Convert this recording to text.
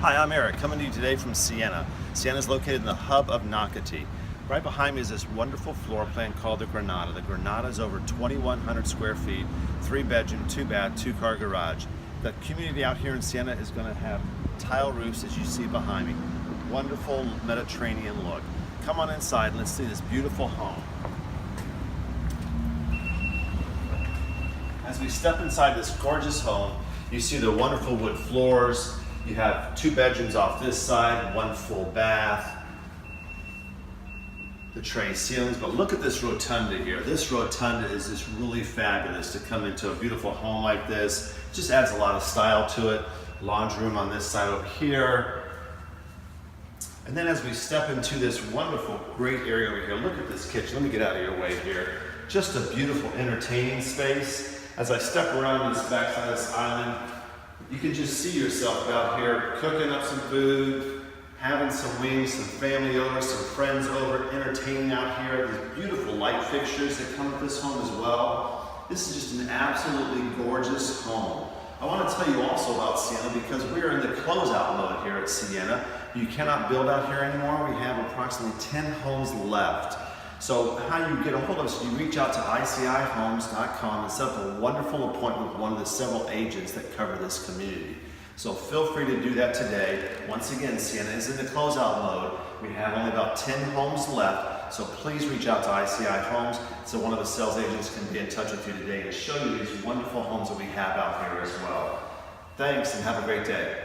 Hi, I'm Eric, coming to you today from Siena. Siena is located in the hub of Nakati. Right behind me is this wonderful floor plan called the Granada. The Granada is over 2,100 square feet, 3-bedroom, 2-bath, 2-car garage. The community out here in Siena is going to have tile roofs, as you see behind me. Wonderful Mediterranean look. Come on inside and let's see this beautiful home. As we step inside this gorgeous home, you see the wonderful wood floors. You have 2 bedrooms off this side, 1 full bath, the tray ceilings, but look at this rotunda here. This rotunda is just really fabulous to come into a beautiful home like this. It just adds a lot of style to it. Laundry room on this side over here. And then as we step into this wonderful, great area over here, look at this kitchen. Let me get out of your way here. Just a beautiful entertaining space. As I step around this backside of this island, you can just see yourself out here cooking up some food, having some wings, some family over, some friends over, entertaining out here. These beautiful light fixtures that come with this home as well. This is just an absolutely gorgeous home. I want to tell you also about Siena because we are in the closeout mode here at Siena. You cannot build out here anymore. We have approximately 10 homes left. So how you get a hold of us, you reach out to icihomes.com and set up a wonderful appointment with one of the several agents that cover this community. So feel free to do that today. Once again, Siena is in the closeout mode. We have only about 10 homes left, so please reach out to ICI Homes so one of the sales agents can be in touch with you today to show you these wonderful homes that we have out here as well. Thanks and have a great day.